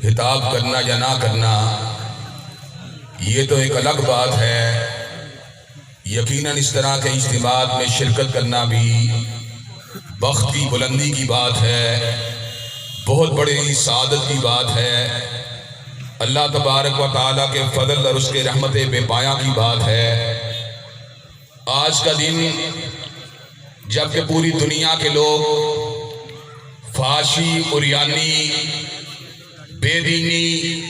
خطاب کرنا یا نہ کرنا یہ تو ایک الگ بات ہے، یقیناً اس طرح کے اجتماعات میں شرکت کرنا بھی بخت کی بلندی کی بات ہے، بہت بڑی سعادت کی بات ہے، اللہ تبارک و تعالیٰ کے فضل اور اس کے رحمت بے پایہ کی بات ہے۔ آج کا دن جب کہ پوری دنیا کے لوگ فحاشی، عریانی، بے دینی،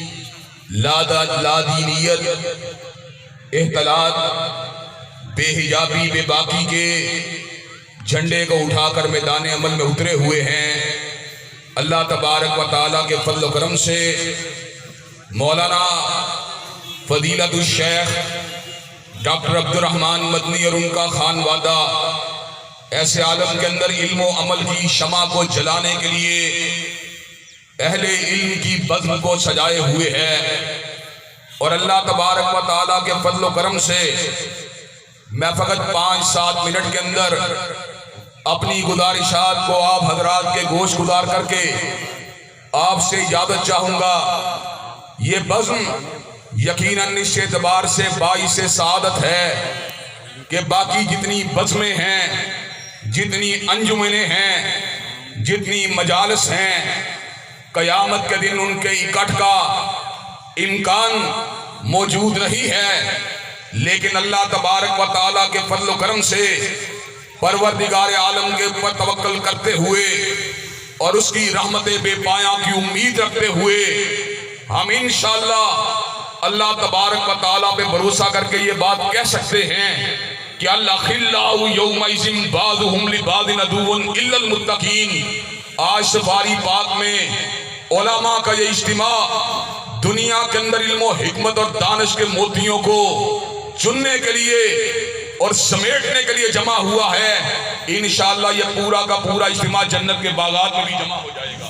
لادینیت، اختلاط، بے حجابی، بے باکی کے جھنڈے کو اٹھا کر میدان عمل میں اترے ہوئے ہیں، اللہ تبارک و تعالیٰ کے فضل و کرم سے مولانا فضیلت الشیخ ڈاکٹر عبد الرحمن مدنی اور ان کا خانوادہ ایسے عالم کے اندر علم و عمل کی شمع کو جلانے کے لیے اہل علم کی بزم کو سجائے ہوئے ہیں، اور اللہ تبارک و تعالیٰ کے فضل و کرم سے میں فقط 5-7 منٹ کے اندر اپنی گزارشات کو آپ حضرات کے گوش گزار کر کے آپ سے اجازت چاہوں گا۔ یہ بزم یقیناً اس اعتبار سے باعث سعادت ہے کہ باقی جتنی بزمیں ہیں، جتنی انجمنیں ہیں، جتنی مجالس ہیں، قیامت کے دن ان کے اکٹھ کا امکان موجود نہیں ہے، لیکن اللہ تبارک و تعالیٰ کے فضل و کرم سے پروردگار عالم کے اوپر توکل کرتے ہوئے اور اس کی رحمت بے پایہ کی امید رکھتے ہوئے ہم انشاءاللہ اللہ تبارک و تعالیٰ پہ بھروسہ کر کے یہ بات کہہ سکتے ہیں کہ الأخلاء یومئذ بعضهم لبعض عدو الا المتقین۔ آج سفاری پاک میں علماء کا یہ اجتماع دنیا کے اندر علم و حکمت اور دانش کے موتیوں کو چننے کے لیے اور سمیٹنے کے لیے جمع ہوا ہے۔ انشاءاللہ یہ پورا کا پورا اجتماع جنت کے باغات میں بھی جمع ہو جائے گا۔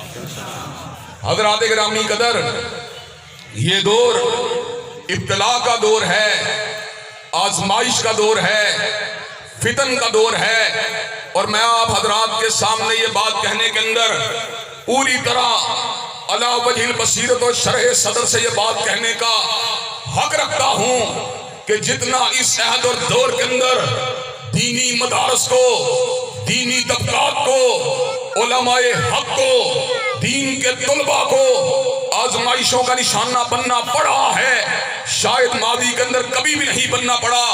حضرات گرامی قدر، یہ دور ابتلاء کا دور ہے، آزمائش کا دور ہے، فتن کا دور ہے، اور میں آپ حضرات کے سامنے یہ بات کہنے کے اندر پوری طرح علی وجہ البصیرت اور شرح صدر سے یہ بات کہنے کا حق رکھتا ہوں کہ جتنا اس عہد اور دور کے اندر دینی مدارس کو، دینی طبقات کو، علماء حق کو، دین کے طلباء کو آزمائشوں کا نشانہ بننا پڑا ہے، شاید ماضی کے اندر کبھی بھی نہیں بننا پڑا۔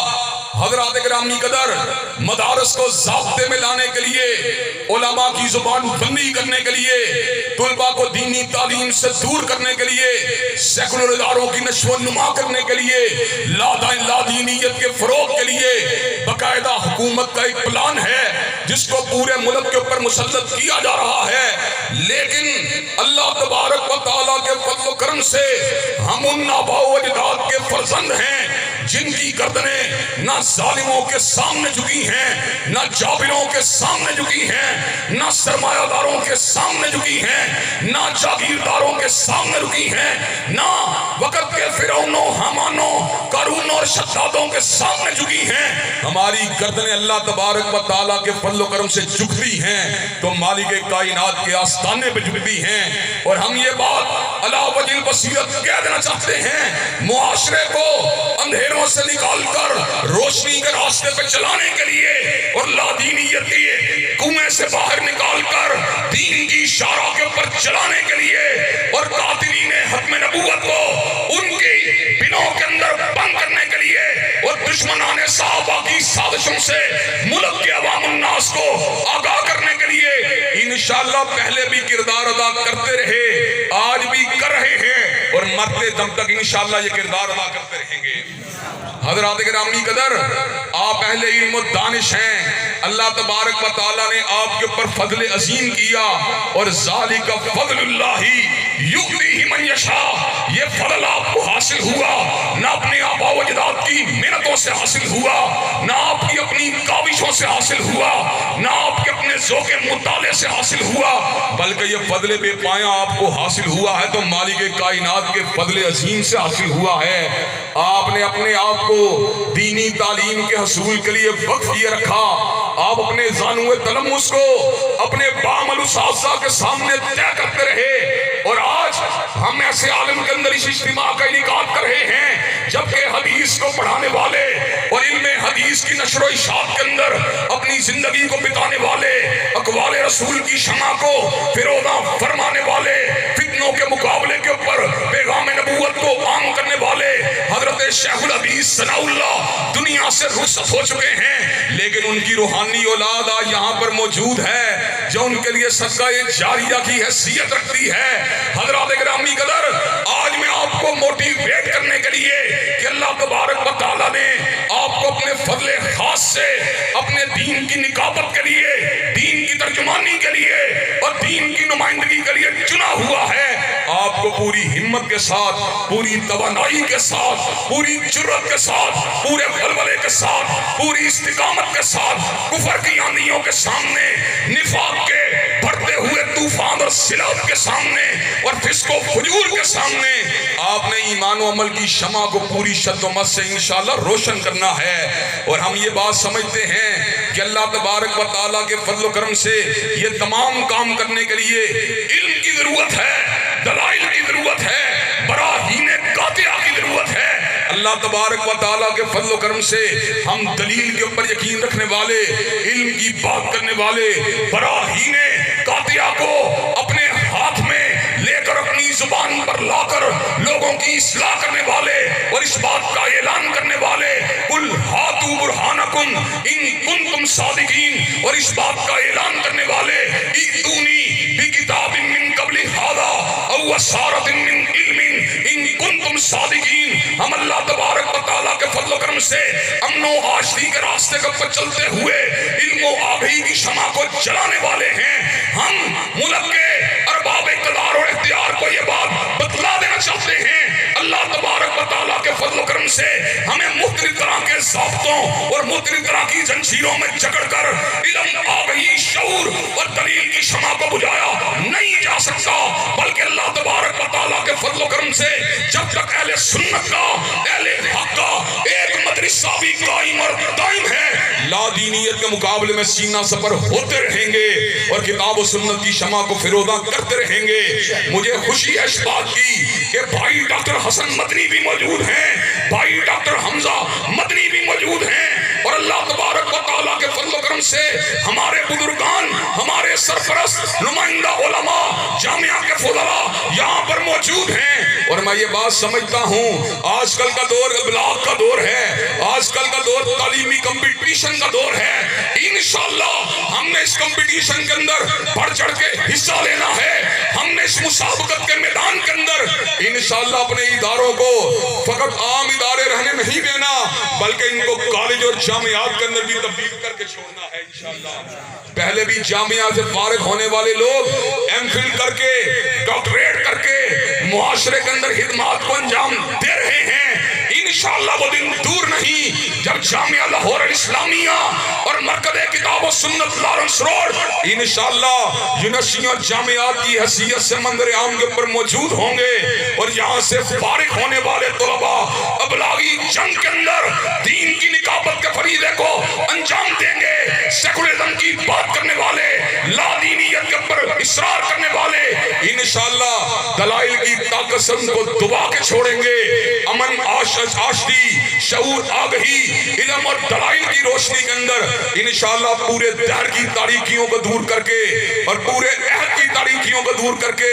حضرات گرامی قدر، مدارس کو ضابطے میں لانے کے لیے، علماء کی زبان بندی کرنے کے لیے، طلباء کو دینی تعلیم سے دور کرنے کے لیے، سیکولر اداروں کی نشو و نما کرنے کے لیے، لادینیت کے فروغ کے لیے باقاعدہ حکومت کا ایک پلان ہے جس کو پورے ملک کے اوپر مسلط کیا جا رہا ہے، لیکن اللہ تبارک و تعالیٰ کے فضل و کرم سے ہم ان آباء و اجداد کے فرزند ہیں جن کی گردنیں نہ ظالموں کے سامنے جھکی ہیں، نہ جابروں کے سامنے جھکی ہیں، نہ سرمایہ داروں کے سامنے جھکی ہیں، نہ جاگیرداروں کے سامنے جھکی ہیں، نہ وقت کے فرعونوں، حامانوں، قارون اور شدادوں کے سامنے جھکی ہیں۔ ہماری گردنیں اللہ تبارک و تعالیٰ کے فضل و کرم سے جھکتی ہیں تو مالک کائنات کے آستانے پہ جھکتی ہیں، اور ہم یہ بات علی وجہ البصیرت کہہ دینا چاہتے ہیں، معاشرے کو اندھیروں سے نکال کر روشنی کے راستے پہ چلانے کے لیے اور لادینیت کے کنویں سے باہر نکال کر دین کی شارع کے اوپر چلانے کے لیے، اور قاتلین ختم نبوت کو ان کی بنوں کے اندر بند کرنے کے لیے، اور دشمنان صحابہ کی سازشوں سے ملک کے عوام الناس کو آگاہ کرنے کے لیے انشاءاللہ پہلے بھی کردار ادا کرتے رہے، آج بھی کر رہے ہیں، اور مرتے دم تک انشاءاللہ یہ کردار ادا کرتے رہیں گے۔ حضرات گرامی قدر، آپ اہل علم و دانش ہیں، اللہ تبارک و تعالیٰ نے آپ کے اوپر فضل عظیم کیا، اور ذالک فضل اللہ یؤتیہ من یشاء، یہ فضل آپ کو حاصل ہوا نہ اپنے آباء و اجداد کی محنتوں سے حاصل ہوا، نہ آپ کی اپنی کاوشوں سے حاصل ہوا، نہ آپ کے اپنے ذوق مطالعے سے حاصل ہوا، بلکہ یہ فضل بے پایہ آپ کو حاصل ہوا ہے تو مالک کائنات کے فضل عظیم سے حاصل ہوا ہے۔ آپ نے اپنے آپ کو دینی تعلیم کے حصول کے لیے وقف کیے رکھا، آپ اپنے زانو تلمس کو اپنے بعمل اساتذہ کے سامنے طے کرتے رہے، اور آج ہم ایسے عالم کے اندر اس اجتماع کا انعقاد کر رہے ہیں جبکہ حدیث کو پڑھانے والے اور علم حدیث کی نشر و اشاعت کے اندر اپنی زندگی کو بتانے والے، اقوال رسول کی شمع کو فروغ فرمانے والے، فتنوں کے مقابلے کے اوپر پیغام نبوت کو عام کرنے والے حضرت شیخ الحدیث ثناء اللہ دنیا سے رخصت ہو چکے ہیں، لیکن ان کی روحانی اولاد آج یہاں پر موجود ہے جو ان کے لیے صدقہ جاریہ کی حیثیت رکھتی ہے۔ حضرات گرامی قدر، آج میں آپ کو موٹیویٹ کرنے کے لیے کہ اللہ تبارک و تعالیٰ نے آپ کو اپنے فضل خاص سے اپنے دین کی نکابت کے لیے، دین کی ترجمانی کے لیے اور دین کی نمائندگی کے لیے چنا ہوا ہے۔ آپ کو پوری ہمت کے ساتھ، پوری توانائی کے ساتھ، پوری جرأت کے ساتھ، پورے ولولے کے ساتھ، پوری استقامت کے ساتھ کفر کی آندھیوں کے سامنے، نفاق کے بڑھتے ہوئے طوفان اور سیلاب کے سامنے اور فسق و فجور کے سامنے آپ نے ایمان و عمل کی شمع کو پوری شد و مت سے انشاءاللہ روشن کرنا ہے۔ اور ہم یہ بات سمجھتے ہیں کہ اللہ تبارک و تعالیٰ کے فضل و کرم سے یہ تمام کام کرنے کے لیے علم کی ضرورت ہے، دلائل کی ضرورت ہے، براہین قاطعہ کی ضرورت ہے۔ اللہ تبارک و تعالیٰ کے فضل و کرم سے ہم دلیل کے اوپر یقین رکھنے والے، علم کی بات کرنے والے، براہین قاطعہ کو اپنے ہاتھ میں لے کر اپنی زبان پر لا کر لوگوں کی اصلاح کرنے والے اور اس بات کا اعلان کرنے والے، قل ہاتوا برہانکم ان کنتم صادقین، اور اس بات کا اعلان کرنے والے، ائتونی بکتاب من قبل ھذا او اثارۃ من علم ان کنتم صادقین۔ ہم اللہ تبارک و تعالیٰ کے فضل و کرم سے امن و آشتی کے راستے پر چلتے ہوئے علم و آگہی کی شمع کو جلانے والے ہیں۔ ہم ملک کے ارباب اقتدار اور اختیار کو یہ بات بتلا دینا چاہتے ہیں، اللہ تبارک و تعالیٰ کے فضل و کرم سے ہمیں مختلف طرح کے ضابطوں اور مختلف طرح کی زنجیروں میں جکڑ کر علم، آگہی، شعور اور دلیل کی شمع کو بجھایا نہیں جا سکتا، بلکہ اللہ تبارک و تعالیٰ کے فضل و کرم سے جب تک اہل سنت کا، اہل حق کا ایک مدرسہ بھی قائم اور دائم ہے، لا دینیت کے مقابلے میں سینہ سپر ہوتے رہیں گے اور کتاب و سنت کی شمع کو فروغاں کرتے رہیں گے۔ مجھے خوشی ہے اس بات کی کہ بھائی ڈاکٹر حسن مدنی بھی موجود ہیں، بھائی ڈاکٹر حمزہ مدنی بھی موجود ہیں، اور اللہ تبارک و تعالیٰ کے فضل و کرم سے ہمارے بزرگان، ہمارے سرپرست نمائندہ علماء، جامعہ کے فضلاء یہاں پر موجود ہیں۔ اور میں یہ بات سمجھتا ہوں آج کل کا دور ابلاغ کا دور ہے، آج کل کا دور تعلیمی کمپٹیشن کا دور ہے۔ انشاءاللہ ہم نے اس کمپٹیشن کے اندر بڑھ چڑھ کے حصہ لینا ہے، ہم نے اس مسابقت کے میدان کے اندر انشاءاللہ اپنے اداروں کو فقط عام ادارے رہنے نہیں دینا، بلکہ ان کو کالج اور جامعات کے اندر بھی تبدیل کر کے چھوڑنا ہے انشاءاللہ۔ پہلے بھی جامعہ سے فارغ ہونے والے لوگ ایم فل کر کے، ڈاکٹریٹ کر کے معاشرے کے اندر خدمات کو انجام دے رہے ہیں۔ انشاءاللہ وہ دن دور نہیں جب جامعہ لاہور الاسلامیہ اور مرکز کتاب و سنت لارنس روڈ انشاءاللہ یونیورسٹیوں اور جامعات کی حیثیت سے منظر عام کے اوپر موجود ہوں گے، اور یہاں سے فارغ ہونے والے طلباء ابلاغی جنگ کے اندر دین کی نکابت کے فریضے کو انجام دیں گے۔ سیکولرزم کی بات کرنے والے، لا دینیت کے اوپر اصرار کرنے والے انشاءاللہ دلائل کی طاقت سے ان کو دبا کے چھوڑیں گے۔ امن، آشتی، شعور، آگہی، علم اور دلائل کی روشنی کے اندر انشاءاللہ پورے دہر کی تاریکیوں کو دور کر کے اور پورے عہد کی تاریکیوں کو دور کر کے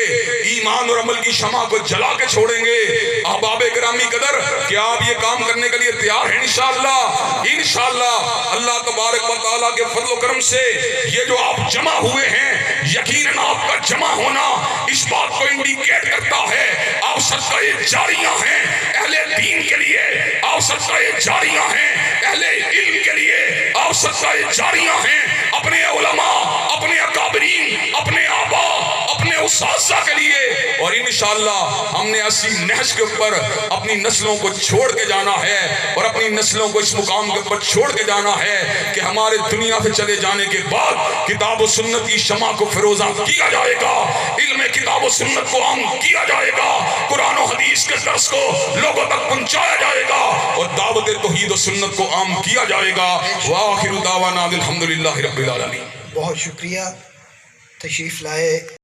ایمان اور عمل کی شمع کو جلا کے چھوڑیں گے۔ احباب گرامی قدر، کیا آپ یہ کام کرنے کے لیے تیار ہیں؟ انشاءاللہ اللہ تبارک و تعالیٰ کے فضل و کرم سے یہ جو آپ جمع ہوئے ہیں، یقیناً آپ کا جمع ہونا اس بات کو انڈیکیٹ کرتا ہے آپ صدقہ جاریہ ہیں اہل دین کے لیے، آپ صدقہ جاریہ ہیں اہل علم کے لیے، آپ صدقہ جاریہ ہیں اپنے علماء، اپنے اکابرین، اپنے آباء، اپنے اساتذہ کے لیے۔ اور انشاءاللہ ہم نے اسی نہج کے اوپر اپنی نسلوں کو چھوڑ کے جانا ہے، اور اپنی نسلوں کو اس مقام کے اوپر چھوڑ کے جانا ہے کہ ہمارے دنیا سے چلے جانے کے بعد کتاب و سنت کی شمع کو فروزاں کیا جائے گا، علم کتاب و سنت کو عام کیا جائے گا، قرآن و حدیث کے درس کو لوگوں تک پہنچایا جائے گا، اور دعوت توحید و سنت کو عام کیا جائے گا۔ وآخر دعوانا الحمدللہ رب العالمین۔ بہت شکریہ، تشریف لائے۔